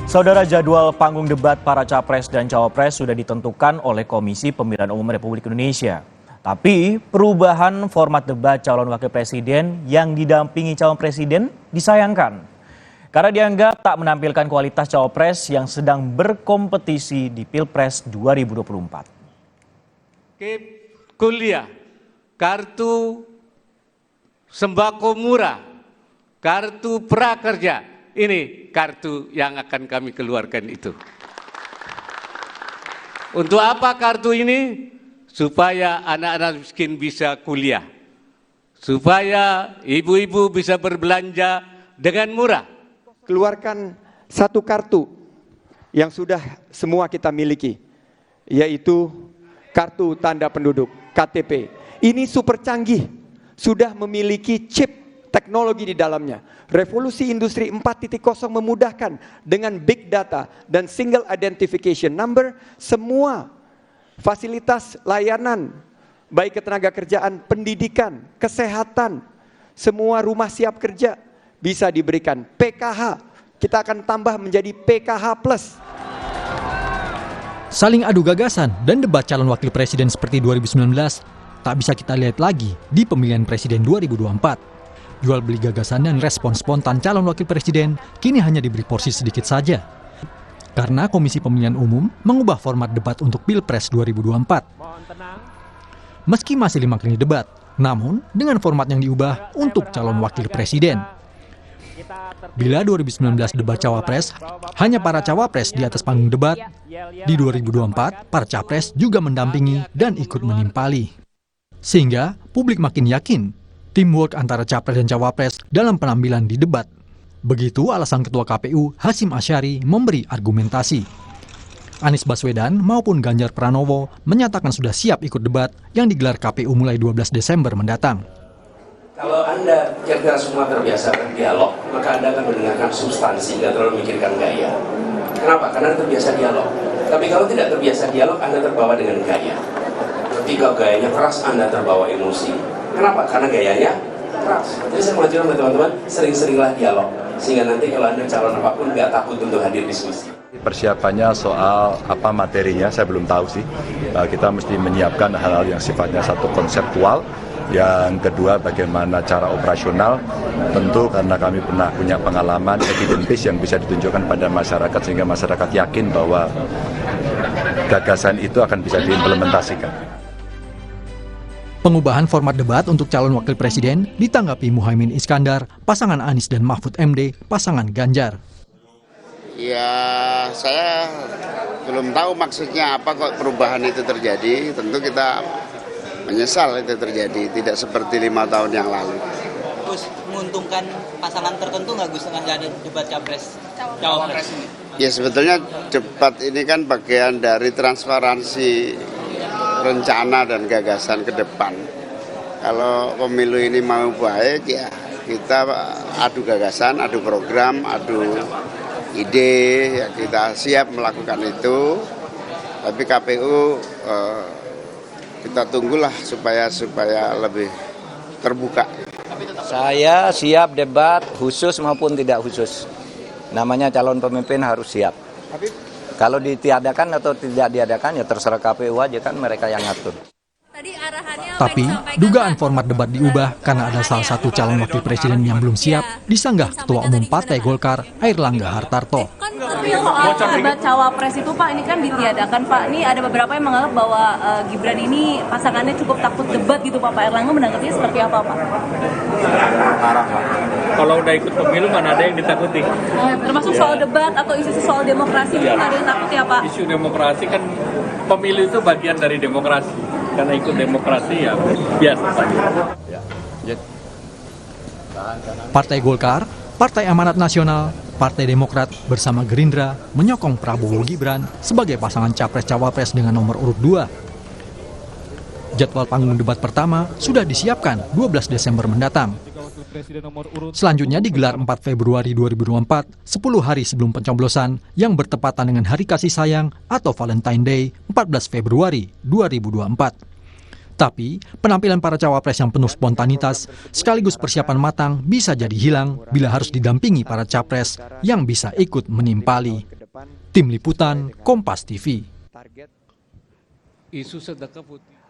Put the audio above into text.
Saudara, jadwal panggung debat para capres dan cawapres sudah ditentukan oleh Komisi Pemilihan Umum Republik Indonesia. Tapi perubahan format debat calon wakil presiden yang didampingi calon presiden disayangkan. Karena dianggap tak menampilkan kualitas cawapres yang sedang berkompetisi di Pilpres 2024. Kuliah, kartu sembako murah, kartu prakerja. Ini kartu yang akan kami keluarkan itu. Untuk apa kartu ini? Supaya anak-anak miskin bisa kuliah. Supaya ibu-ibu bisa berbelanja dengan murah. Keluarkan satu kartu yang sudah semua kita miliki, yaitu kartu tanda penduduk, KTP. Ini super canggih, sudah memiliki chip teknologi di dalamnya. Revolusi industri 4.0 memudahkan dengan big data dan single identification number, semua fasilitas layanan, baik ketenaga kerjaan, pendidikan, kesehatan, semua rumah siap kerja bisa diberikan. PKH, kita akan tambah menjadi PKH plus. Saling adu gagasan dan debat calon wakil presiden seperti 2019 tak bisa kita lihat lagi di pemilihan presiden 2024. Jual beli gagasan dan respon spontan calon wakil presiden kini hanya diberi porsi sedikit saja. Karena Komisi Pemilihan Umum mengubah format debat untuk Pilpres 2024. Meski masih 5 kali debat, namun dengan format yang diubah untuk calon wakil presiden. Bila 2019 debat cawapres, hanya para cawapres di atas panggung debat, di 2024 para capres juga mendampingi dan ikut menimpali. Sehingga publik makin yakin teamwork antara capres dan cawapres dalam penampilan di debat. Begitu alasan Ketua KPU Hasyim Asyari memberi argumentasi. Anies Baswedan maupun Ganjar Pranowo menyatakan sudah siap ikut debat yang digelar KPU mulai 12 Desember mendatang. Kalau Anda kira-kira semua terbiasa berdialog, maka Anda akan mendengarkan substansi, nggak terlalu memikirkan gaya. Kenapa? Karena terbiasa dialog. Tapi kalau tidak terbiasa dialog, Anda terbawa dengan gaya. Ketika gayanya keras, Anda terbawa emosi. Kenapa? Karena gayanya keras. Jadi saya mengajukan sama teman-teman, sering-seringlah dialog. Sehingga nanti kalau Anda calon apapun, nggak takut untuk hadir diskusi. Persiapannya soal apa materinya, saya belum tahu sih. Kita mesti menyiapkan hal-hal yang sifatnya satu konseptual. Yang kedua, bagaimana cara operasional, tentu karena kami pernah punya pengalaman evidence yang bisa ditunjukkan pada masyarakat sehingga masyarakat yakin bahwa gagasan itu akan bisa diimplementasikan. Pengubahan format debat untuk calon wakil presiden ditanggapi Muhaimin Iskandar, pasangan Anies dan Mahfud MD, pasangan Ganjar. Ya, saya belum tahu maksudnya apa kok perubahan itu terjadi. Tentu kita menyesal itu terjadi, tidak seperti 5 tahun yang lalu. Gus, menguntungkan pasangan tertentu nggak Gus dengan nggak ada debat cawapres ini? Ya sebetulnya debat ini kan bagian dari transparansi rencana dan gagasan ke depan. Kalau pemilu ini mau baik ya kita adu gagasan, adu program, adu ide, ya kita siap melakukan itu. Tapi KPU kita tunggulah supaya lebih terbuka. Saya siap debat khusus maupun tidak khusus. Namanya calon pemimpin harus siap. Kalau ditiadakan atau tidak diadakan ya terserah KPU aja, kan mereka yang ngatur. Tapi dugaan format debat diubah karena ada salah satu calon wakil presiden yang belum siap disanggah Ketua Umum Partai Golkar Airlangga Hartarto. Tapi soal debat cawapres itu Pak, ini kan ditiadakan Pak. Ini ada beberapa yang menganggap bahwa Gibran ini pasangannya cukup takut debat gitu Pak. Pak Airlangga menanggapinya seperti apa Pak? Parah Pak. Kalau udah ikut pemilu mana ada yang ditakuti. Termasuk soal debat atau isu soal demokrasi itu ada yang takut ya Pak? Isu demokrasi kan, pemilu itu bagian dari demokrasi. Karena ikut demokrasi ya biasa saja. Partai Golkar, Partai Amanat Nasional, Partai Demokrat bersama Gerindra menyokong Prabowo Gibran sebagai pasangan capres-cawapres dengan nomor urut 2. Jadwal panggung debat pertama sudah disiapkan 12 Desember mendatang. Selanjutnya digelar 4 Februari 2024, 10 hari sebelum pencoblosan yang bertepatan dengan Hari Kasih Sayang atau Valentine Day 14 Februari 2024. Tapi, penampilan para cawapres yang penuh spontanitas sekaligus persiapan matang bisa jadi hilang bila harus didampingi para capres yang bisa ikut menimpali. depan Tim Liputan, Kompas TV. target Isu sedekah putih.